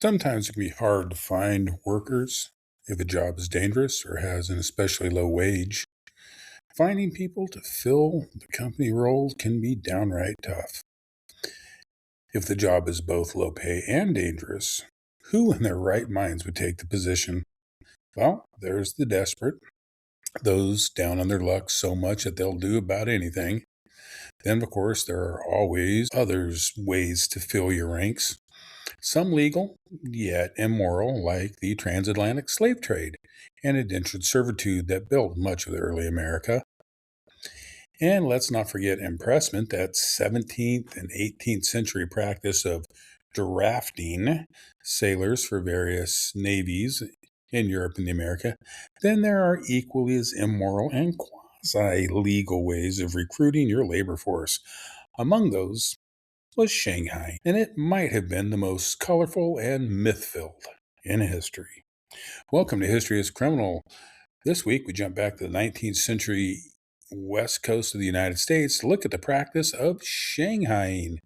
Sometimes it can be hard to find workers if a job is dangerous or has an especially low wage. Finding people to fill the company role can be downright tough. If the job is both low pay and dangerous, who in their right minds would take the position? Well, there's the desperate, those down on their luck so much that they'll do about anything. Then, of course, there are always others ways to fill your ranks. Some legal, yet immoral, like the transatlantic slave trade and indentured servitude that built much of the early America. And let's not forget impressment, that 17th and 18th century practice of drafting sailors for various navies in Europe and the America. Then there are equally as immoral and quasi legal ways of recruiting your labor force. Among those was Shanghai, and it might have been the most colorful and myth filled in history. Welcome to History is Criminal. This week we jump back to the 19th century west coast of the United States to look at the practice of Shanghaiing.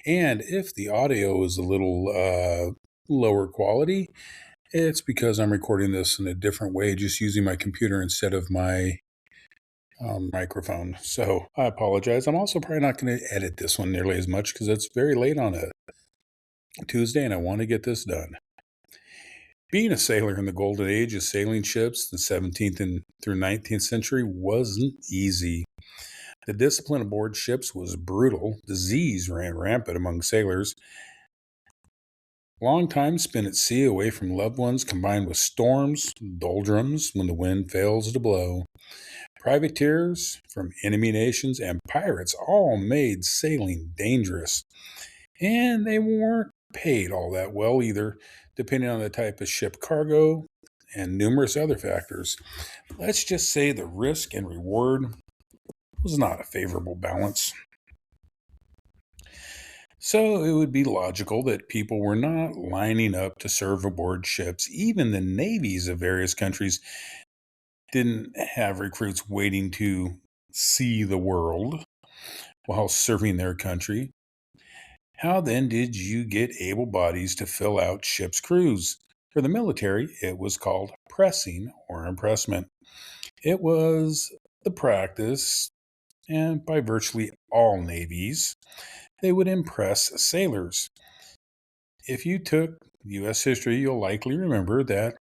And if the audio is a little lower quality, it's because I'm recording this in a different way, just using my computer instead of my microphone. So I apologize. I'm also probably not going to edit this one nearly as much because it's very late on a Tuesday and I want to get this done. Being a sailor in the golden age of sailing ships, the 17th and through 19th century, wasn't easy. The discipline aboard ships was brutal. Disease ran rampant among sailors. Long time spent at sea away from loved ones combined with storms, doldrums when the wind fails to blow. Privateers from enemy nations and pirates all made sailing dangerous. And they weren't paid all that well either, depending on the type of ship cargo and numerous other factors. Let's just say the risk and reward was not a favorable balance. So it would be logical that people were not lining up to serve aboard ships. Even the navies of various countries didn't have recruits waiting to see the world while serving their country. How then did you get able bodies to fill out ships' crews? For the military, it was called pressing or impressment. It was the practice, and by virtually all navies, they would impress sailors. If you took U.S. history, you'll likely remember that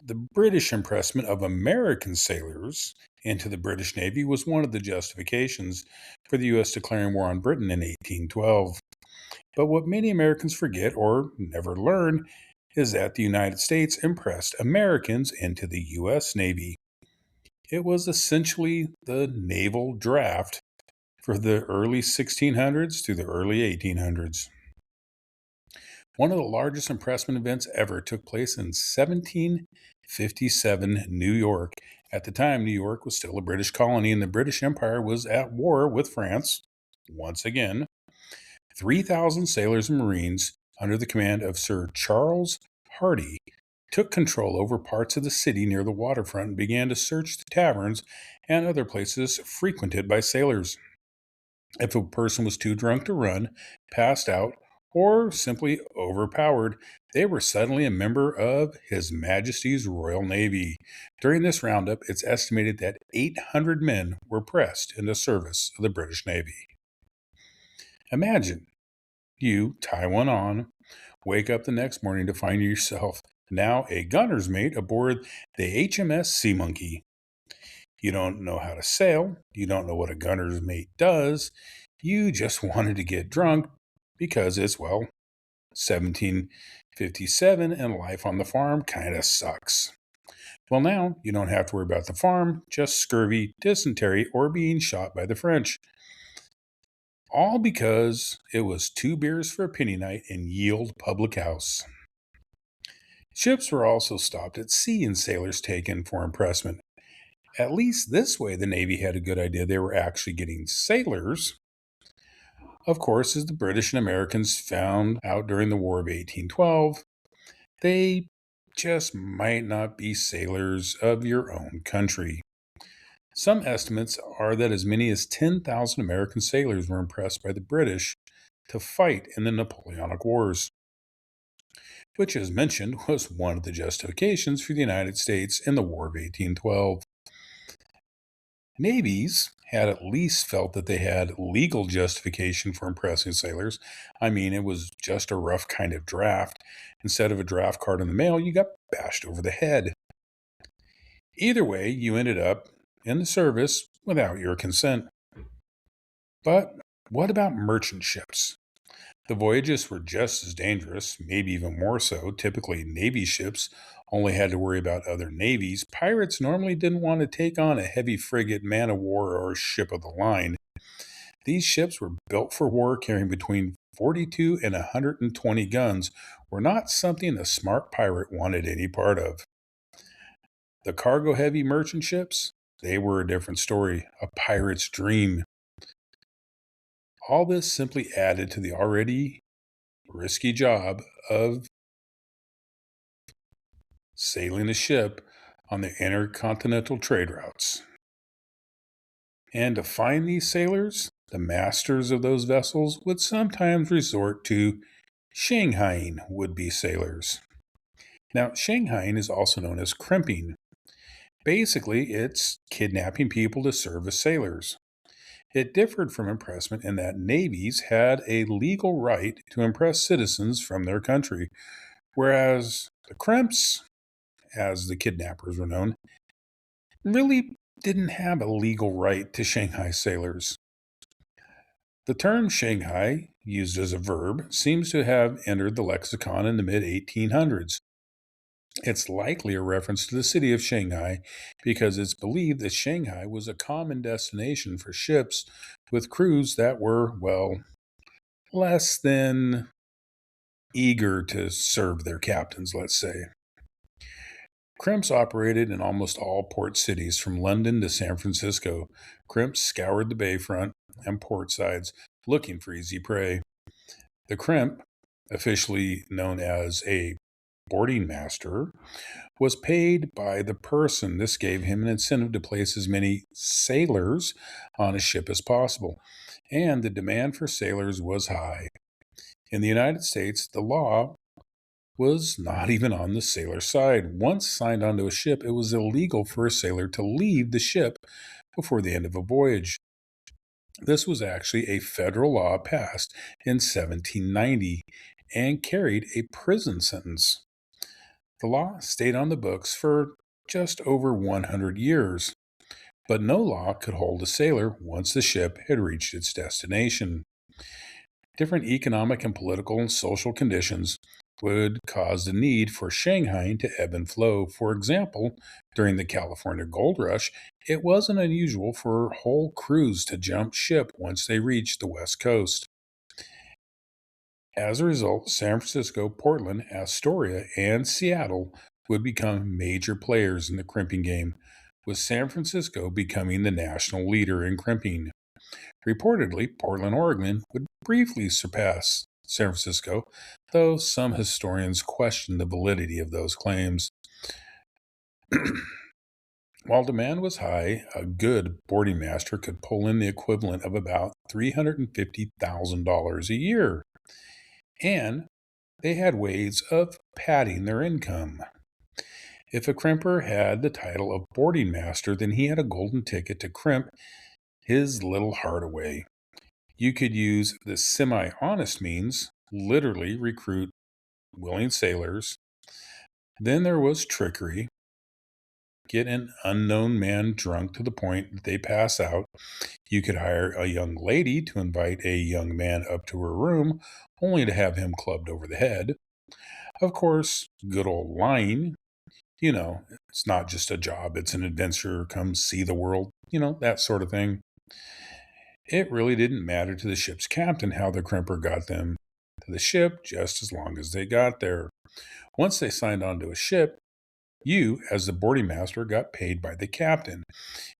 the British impressment of American sailors into the British Navy was one of the justifications for the U.S. declaring war on Britain in 1812. But what many Americans forget or never learn is that the United States impressed Americans into the U.S. Navy. It was essentially the naval draft for the early 1600s to the early 1800s. One of the largest impressment events ever took place in 1757, New York. At the time, New York was still a British colony, and the British Empire was at war with France once again. 3,000 sailors and Marines, under the command of Sir Charles Hardy, took control over parts of the city near the waterfront and began to search the taverns and other places frequented by sailors. If a person was too drunk to run, passed out, or simply overpowered, they were suddenly a member of His Majesty's Royal Navy. During this roundup, it's estimated that 800 men were pressed into service of the British Navy. Imagine you tie one on, wake up the next morning to find yourself now a gunner's mate aboard the HMS Sea Monkey. You don't know how to sail, you don't know what a gunner's mate does, you just wanted to get drunk because it's, well, 1757 and life on the farm kind of sucks. Well, now you don't have to worry about the farm, just scurvy, dysentery, or being shot by the French. All because it was 2 beers for a penny night in Yield Public House. Ships were also stopped at sea and sailors taken for impressment. At least this way, the Navy had a good idea they were actually getting sailors. Of course, as the British and Americans found out during the War of 1812, they just might not be sailors of your own country. Some estimates are that as many as 10,000 American sailors were impressed by the British to fight in the Napoleonic Wars. which, as mentioned, was one of the justifications for the United States in the War of 1812. Navies had at least felt that they had legal justification for impressing sailors. I mean, it was just a rough kind of draft. Instead of a draft card in the mail, you got bashed over the head. Either way, you ended up in the service without your consent. But what about merchant ships? The voyages were just as dangerous, maybe even more so. Typically, Navy ships only had to worry about other navies. Pirates normally didn't want to take on a heavy frigate, man of war, or ship of the line. These ships were built for war, carrying between 42 and 120 guns, were not something a smart pirate wanted any part of. The cargo heavy merchant ships, they were a different story, a pirate's dream. All this simply added to the already risky job of sailing a ship on the intercontinental trade routes. And to find these sailors, the masters of those vessels would sometimes resort to Shanghaiing would-be sailors. Now, Shanghaiing is also known as crimping. Basically, it's kidnapping people to serve as sailors. It differed from impressment in that navies had a legal right to impress citizens from their country, whereas the crimps, as the kidnappers were known, really didn't have a legal right to Shanghai sailors. The term Shanghai, used as a verb, seems to have entered the lexicon in the mid 1800s. It's likely a reference to the city of Shanghai because it's believed that Shanghai was a common destination for ships with crews that were, well, less than eager to serve their captains, let's say. Crimps operated in almost all port cities from London to San Francisco. Crimps scoured the bayfront and port sides looking for easy prey. The crimp, officially known as a boarding master, was paid by the person. This gave him an incentive to place as many sailors on a ship as possible. And the demand for sailors was high. In the United States, the law was not even on the sailor's side. Once signed onto a ship, it was illegal for a sailor to leave the ship before the end of a voyage. This was actually a federal law passed in 1790 and carried a prison sentence. The law stayed on the books for just over 100 years, but no law could hold a sailor once the ship had reached its destination. Different economic and political and social conditions would cause the need for Shanghai to ebb and flow. For example, during the California Gold Rush, it wasn't unusual for whole crews to jump ship once they reached the West Coast. As a result, San Francisco, Portland, Astoria, and Seattle would become major players in the crimping game, with San Francisco becoming the national leader in crimping. Reportedly, Portland, Oregon would briefly surpass San Francisco, though some historians question the validity of those claims. While demand was high, a good boarding master could pull in the equivalent of about $350,000 a year. And they had ways of padding their income. If a crimper had the title of boarding master, then he had a golden ticket to crimp his little heart away. You could use the semi-honest means, literally recruit willing sailors. Then there was trickery. Get an unknown man drunk to the point that they pass out. You could hire a young lady to invite a young man up to her room, only to have him clubbed over the head. Of course, good old lying. It's not just a job, it's an adventure. Come see the world, that sort of thing. It really didn't matter to the ship's captain how the crimper got them to the ship, just as long as they got there. Once they signed onto a ship, you, as the boarding master, got paid by the captain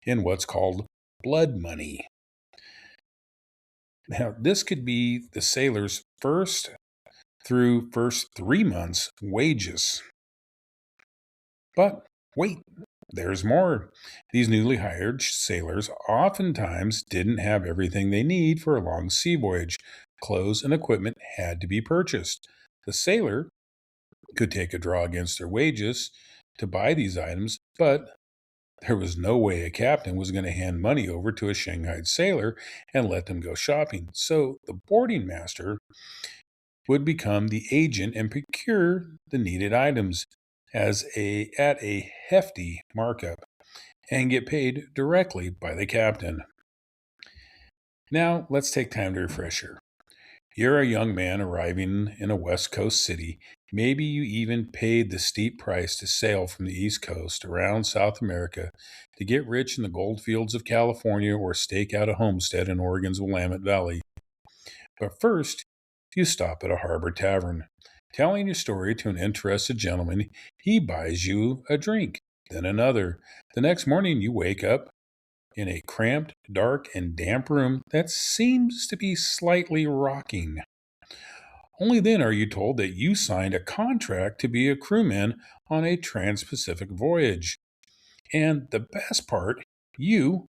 in what's called blood money. Now, this could be the sailor's first 3 months' wages. But wait, there's more. These newly hired sailors oftentimes didn't have everything they need for a long sea voyage. Clothes and equipment had to be purchased. The sailor could take a draw against their wages to buy these items, but there was no way a captain was going to hand money over to a Shanghai sailor and let them go shopping. So the boarding master would become the agent and procure the needed items at a hefty markup and get paid directly by the captain. Now, let's take time to refresh here. You're a young man arriving in a West Coast city. Maybe you even paid the steep price to sail from the East Coast around South America to get rich in the gold fields of California or stake out a homestead in Oregon's Willamette Valley. But first, you stop at a harbor tavern. Telling your story to an interested gentleman, he buys you a drink, then another. The next morning, you wake up in a cramped, dark, and damp room that seems to be slightly rocking. Only then are you told that you signed a contract to be a crewman on a trans Pacific voyage. And the best part, you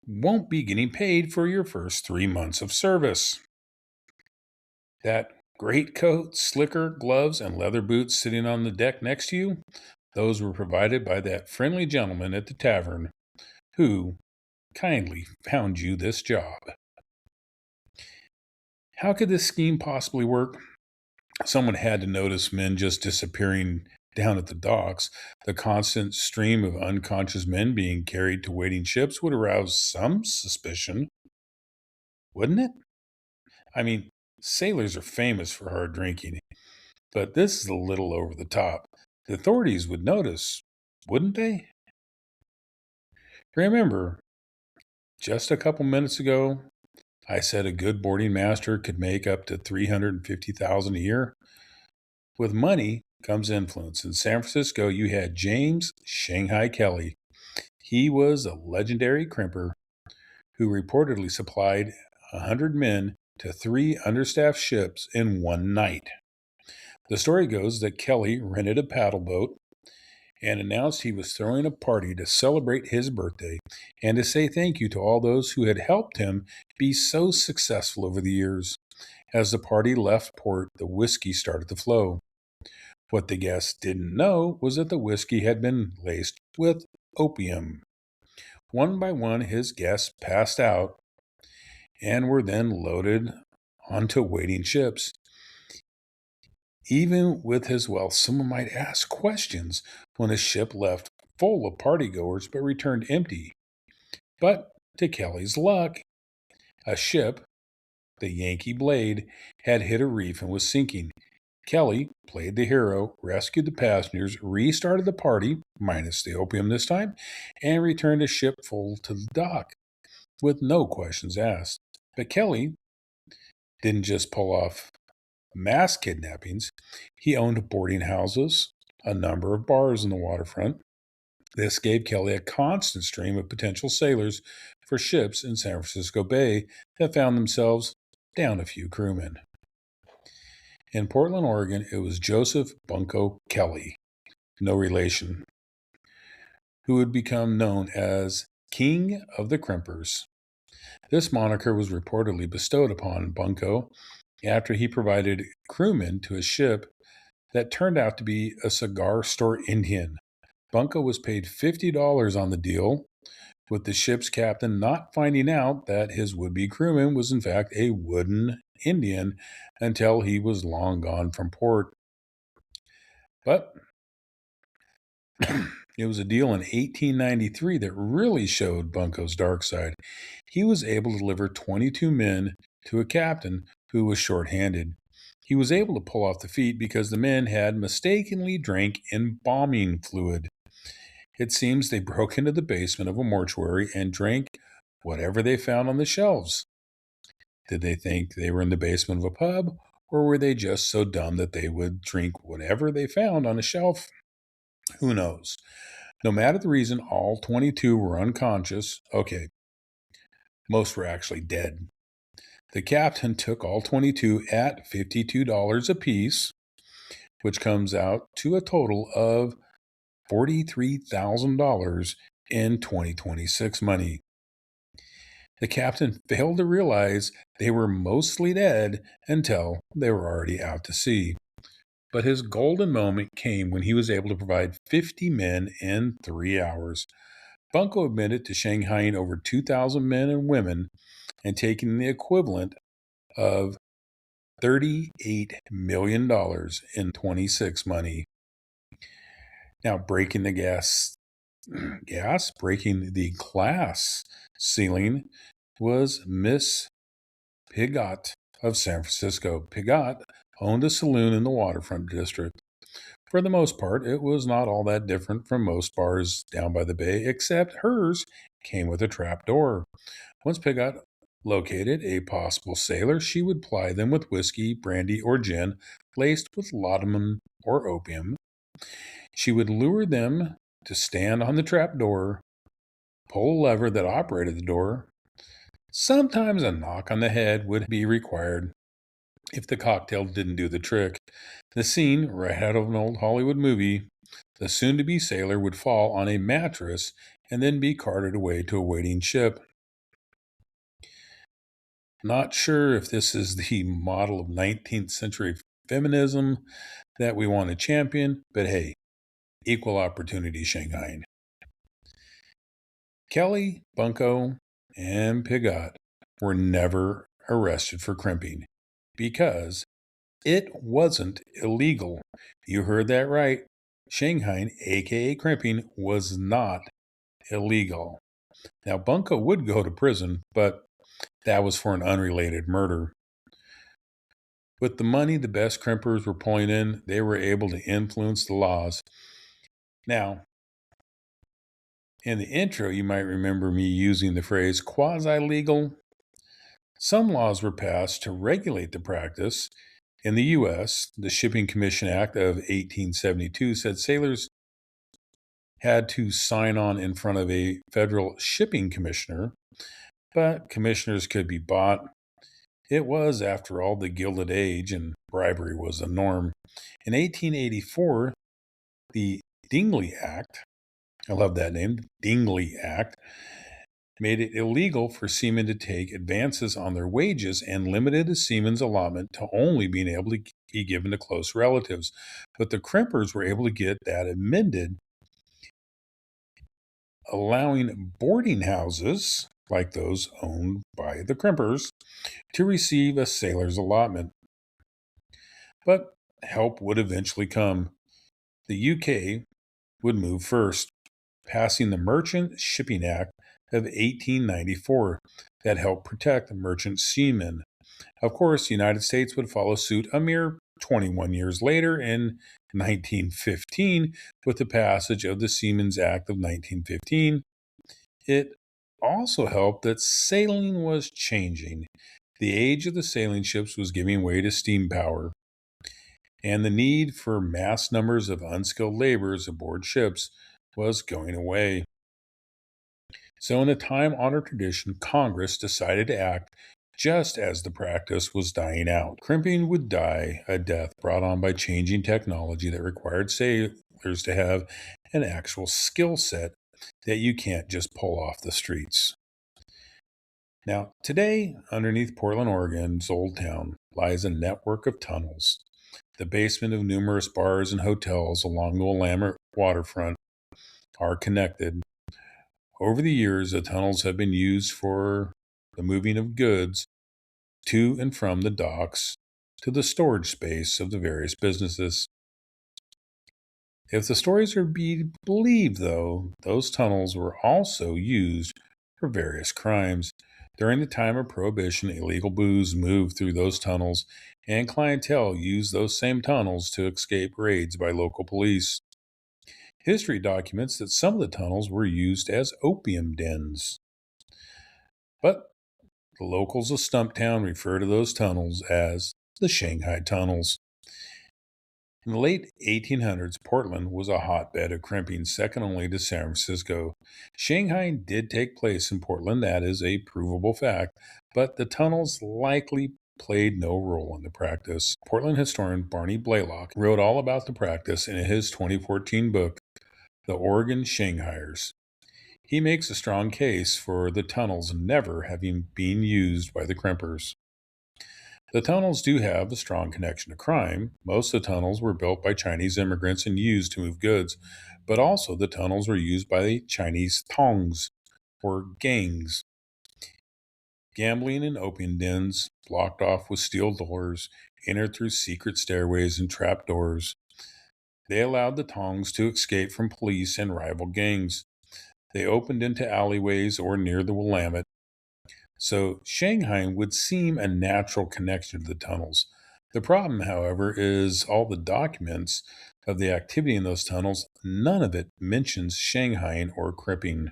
won't be getting paid for your first 3 months of service. That great coat, slicker, gloves, and leather boots sitting on the deck next to you, those were provided by that friendly gentleman at the tavern who kindly found you this job. How could this scheme possibly work? Someone had to notice men just disappearing down at the docks. The constant stream of unconscious men being carried to waiting ships would arouse some suspicion, wouldn't it? I mean, sailors are famous for hard drinking, but this is a little over the top. The authorities would notice, wouldn't they? Remember, just a couple minutes ago, I said a good boarding master could make up to $350,000 a year. With money comes influence. In San Francisco, you had James Shanghai Kelly. He was a legendary crimper who reportedly supplied 100 men to 3 understaffed ships in one night. The story goes that Kelly rented a paddle boat and announced he was throwing a party to celebrate his birthday and to say thank you to all those who had helped him be so successful over the years. As the party left port, the whiskey started to flow. What the guests didn't know was that the whiskey had been laced with opium. One by one, his guests passed out and were then loaded onto waiting ships. Even with his wealth, someone might ask questions when a ship left full of partygoers but returned empty. But to Kelly's luck, a ship, the Yankee Blade, had hit a reef and was sinking. Kelly played the hero, rescued the passengers, restarted the party, minus the opium this time, and returned a ship full to the dock with no questions asked. But Kelly didn't just pull off mass kidnappings, he owned boarding houses, a number of bars in the waterfront. This gave Kelly a constant stream of potential sailors for ships in San Francisco Bay that found themselves down a few crewmen. In Portland, Oregon, it was Joseph Bunko Kelly, no relation, who would become known as King of the Crimpers. This moniker was reportedly bestowed upon Bunko after he provided crewmen to a ship that turned out to be a cigar store Indian. Bunko was paid $50 on the deal, with the ship's captain not finding out that his would-be crewman was in fact a wooden Indian until he was long gone from port. But it was a deal in 1893 that really showed Bunko's dark side. He was able to deliver 22 men to a captain who was short-handed. He was able to pull off the feat because the men had mistakenly drank embalming fluid. It seems they broke into the basement of a mortuary and drank whatever they found on the shelves. Did they think they were in the basement of a pub, or were they just so dumb that they would drink whatever they found on a shelf? Who knows? No matter the reason, all 22 were unconscious. Okay, most were actually dead. The captain took all 22 at $52 apiece, which comes out to a total of $43,000 in 2026 money. The captain failed to realize they were mostly dead until they were already out to sea. But his golden moment came when he was able to provide 50 men in 3 hours. Bunko admitted to Shanghaiing over 2,000 men and women and taking the equivalent of $38 million in 26 money. Now, breaking the breaking the glass ceiling was Miss Pigot of San Francisco. Pigot owned a saloon in the waterfront district. For the most part, it was not all that different from most bars down by the bay, except hers came with a trap door. Once Pigot located a possible sailor, she would ply them with whiskey, brandy, or gin laced with laudanum or opium. She would lure them to stand on the trap door, pull a lever that operated the door. Sometimes a knock on the head would be required if the cocktail didn't do the trick. The scene, right out of an old Hollywood movie, the soon to be sailor would fall on a mattress and then be carted away to a waiting ship. Not sure if this is the model of 19th century feminism that we want to champion, but hey, equal opportunity Shanghaiing. Kelly, Bunko, and Pigot were never arrested for crimping because it wasn't illegal. You heard that right. Shanghaiing, aka crimping, was not illegal. Now, Bunko would go to prison, but that was for an unrelated murder. With the money the best crimpers were pulling in, they were able to influence the laws. Now, in the intro, you might remember me using the phrase quasi-legal. Some laws were passed to regulate the practice. In the U.S., the Shipping Commission Act of 1872 said sailors had to sign on in front of a federal shipping commissioner, but commissioners could be bought. It was, after all, the Gilded Age, and bribery was the norm. In 1884, the Dingley Act, I love that name, Dingley Act, made it illegal for seamen to take advances on their wages and limited a seaman's allotment to only being able to be given to close relatives. But the crimpers were able to get that amended, allowing boarding houses, like those owned by the crimpers, to receive a sailor's allotment. But help would eventually come. The UK would move first, passing the Merchant Shipping Act of 1894 that helped protect merchant seamen. Of course, the United States would follow suit a mere 21 years later in 1915 with the passage of the Seamen's Act of 1915. It also helped that sailing was changing. The age of the sailing ships was giving way to steam power, and the need for mass numbers of unskilled laborers aboard ships was going away. So, in a time honored tradition, Congress decided to act just as the practice was dying out. Crimping would die a death brought on by changing technology that required sailors to have an actual skill set that you can't just pull off the streets. Now, today, underneath Portland, Oregon's Old Town, lies a network of tunnels. The basement of numerous bars and hotels along the Willamette waterfront are connected. Over the years, the tunnels have been used for the moving of goods to and from the docks to the storage space of the various businesses. If the stories are to be believed, though, those tunnels were also used for various crimes. During the time of Prohibition, illegal booze moved through those tunnels, and clientele used those same tunnels to escape raids by local police. History documents that some of the tunnels were used as opium dens. But the locals of Stumptown refer to those tunnels as the Shanghai Tunnels. In the late 1800s, Portland was a hotbed of crimping, second only to San Francisco. Shanghai did take place in Portland, that is a provable fact, but the tunnels likely played no role in the practice. Portland historian Barney Blaylock wrote all about the practice in his 2014 book, The Oregon Shanghaiers. He makes a strong case for the tunnels never having been used by the crimpers. The tunnels do have a strong connection to crime. Most of the tunnels were built by Chinese immigrants and used to move goods, but also the tunnels were used by the Chinese tongs or gangs. Gambling and opium dens, blocked off with steel doors, entered through secret stairways and trap doors. They allowed the tongs to escape from police and rival gangs. They opened into alleyways or near the Willamette. So Shanghaiing would seem a natural connection to the tunnels. The problem, however, is all the documents of the activity in those tunnels, none of it mentions Shanghaiing or crimping.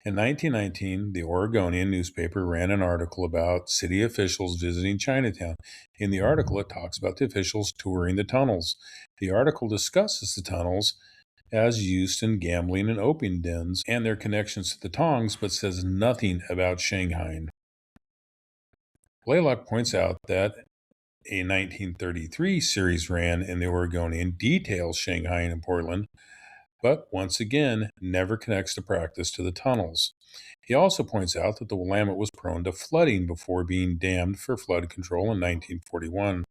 In 1919, the Oregonian newspaper ran an article about city officials visiting Chinatown. In the article, it talks about the officials touring the tunnels. The article discusses the tunnels as used in gambling and opium dens and their connections to the tongs, but says nothing about Shanghai. Blaylock points out that a 1933 series ran in the Oregonian details Shanghai and Portland, but once again never connects the practice to the tunnels. He also points out that the Willamette was prone to flooding before being dammed for flood control in 1941.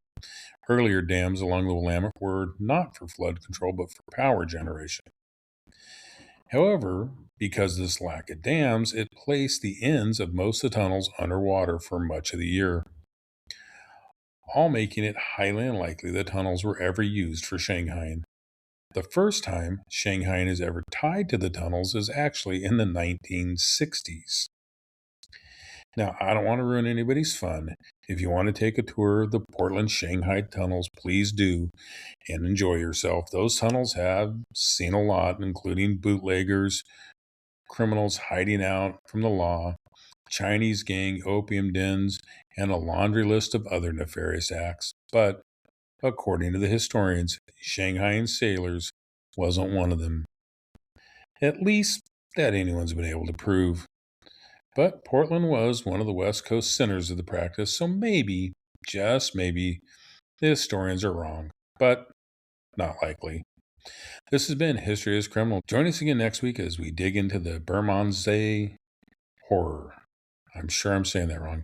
Earlier dams along the Willamette were not for flood control but for power generation. However, because of this lack of dams, it placed the ends of most of the tunnels underwater for much of the year, all making it highly unlikely the tunnels were ever used for Shanghaiing. The first time Shanghaiing is ever tied to the tunnels is actually in the 1960s. Now, I don't want to ruin anybody's fun. If you want to take a tour of the Portland Shanghai tunnels, please do and enjoy yourself. Those tunnels have seen a lot, including bootleggers, criminals hiding out from the law, Chinese gang opium dens, and a laundry list of other nefarious acts. But according to the historians, Shanghaiing sailors wasn't one of them. At least that anyone's been able to prove. But Portland was one of the West Coast centers of the practice, so maybe, just maybe, the historians are wrong. But not likely. This has been History is Criminal. Join us again next week as we dig into the Bermondsey horror. I'm sure I'm saying that wrong.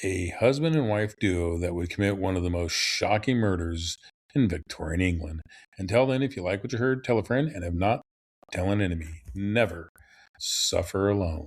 A husband and wife duo that would commit one of the most shocking murders in Victorian England. Until then, if you like what you heard, tell a friend, and if not, tell an enemy. Never suffer alone.